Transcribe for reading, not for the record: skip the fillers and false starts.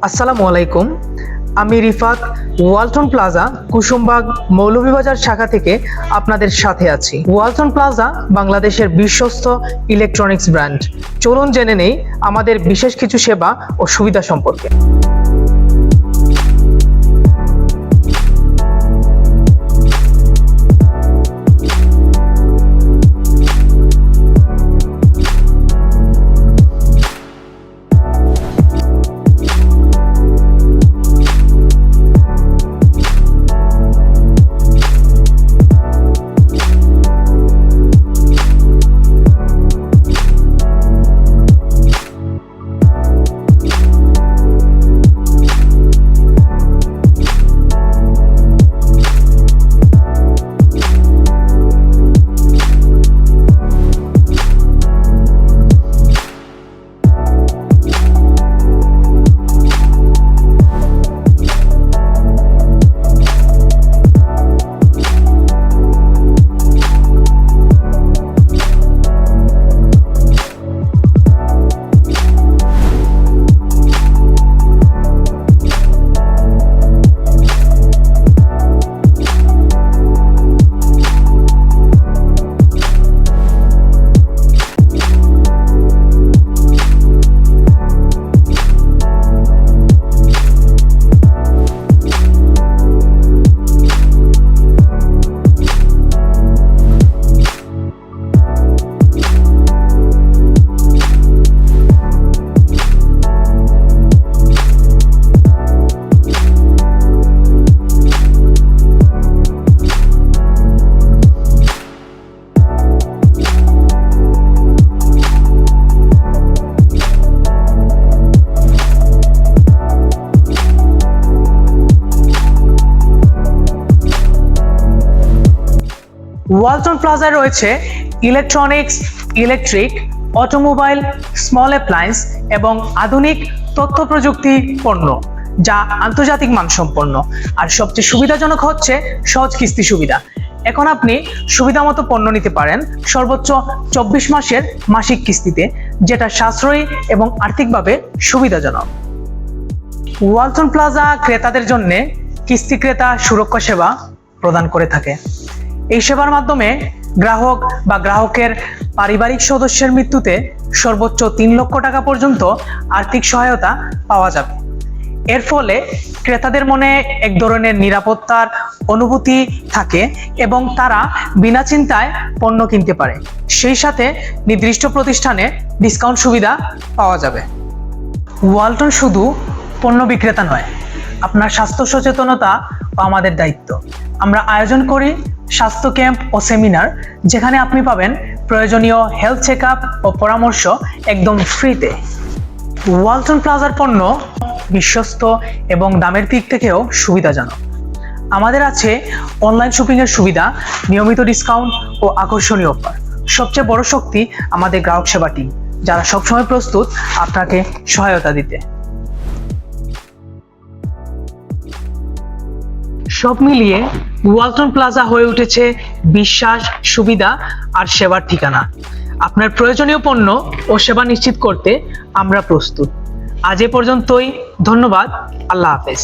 আসসালামু আলাইকুম। আমি রিফাত ওয়ালটন প্লাজা কুসুমবাগ মৌলভীবাজার শাখা থেকে আপনাদের সাথে আছি। ওয়ালটন প্লাজা বাংলাদেশের বিশ্বস্ত ইলেকট্রনিক্স ব্র্যান্ড। চলুন জেনে নেই আমাদের বিশেষ কিছু সেবা ও সুবিধা সম্পর্কে। ওয়ালটন প্লাজায় রয়েছে electronics, electric, automobile, small appliance এবং আধুনিক তথ্য প্রযুক্তি পণ্য, যা আন্তর্জাতিক মানসম্পন্ন। আর সবচেয়ে সুবিধাজনক হচ্ছে সহজ কিস্তি সুবিধা। এখন আপনি সুবিধামতো পণ্য নিতে পারেন সর্বোচ্চ 24 মাসের মাসিক কিস্তিতে, যেটা সাশ্রয়ী এবং আর্থিকভাবে সুবিধাজনক। ওয়ালটন প্লাজা ক্রেতাদের জন্য কিস্তি ক্রেতা সুরক্ষা সেবা প্রদান করে থাকে। এই সেবার মাধ্যমে গ্রাহক বা গ্রাহকের পারিবারিক সদস্যের মৃত্যুতে সর্বোচ্চ 3 লক্ষ টাকা পর্যন্ত আর্থিক সহায়তা পাওয়া যাবে। এর ফলে ক্রেতাদের মনে এক ধরনের নিরাপত্তার অনুভূতি থাকে এবং তারা বিনা চিন্তায় পণ্য কিনতে পারে। সেই সাথে নির্দিষ্ট প্রতিষ্ঠানে ডিসকাউন্ট সুবিধা পাওয়া যাবে। ওয়ালটন শুধু পণ্য বিক্রেতা নয়, আপনার স্বাস্থ্য সচেতনতা আমাদের দায়িত্ব। আমরা আয়োজন করি স্বাস্থ্য ক্যাম্প ও সেমিনার, যেখানে আপনি পাবেন প্রয়োজনীয় হেলথ চেকআপ ও পরামর্শ একদম ফ্রিতে। ওয়ালটন প্লাজার পণ্য বিশ্বস্ত এবং দামের দিক থেকেও সুবিধাজনক। আমাদের আছে অনলাইন শপিং এর সুবিধা, নিয়মিত ডিসকাউন্ট ও আকর্ষণীয় অফার। সবচেয়ে বড় শক্তি আমাদের গ্রাহক সেবা টিম, যারা সবসময় প্রস্তুত আপনাকে সহায়তা দিতে। সব মিলিয়ে ওয়ালটন প্লাজা হয়ে উঠেছে বিশ্বাস, সুবিধা আর সেবার ঠিকানা। আপনার প্রয়োজনীয় পণ্য ও সেবা নিশ্চিত করতে আমরা প্রস্তুত। আজ এ পর্যন্তই। ধন্যবাদ। আল্লাহ হাফেজ।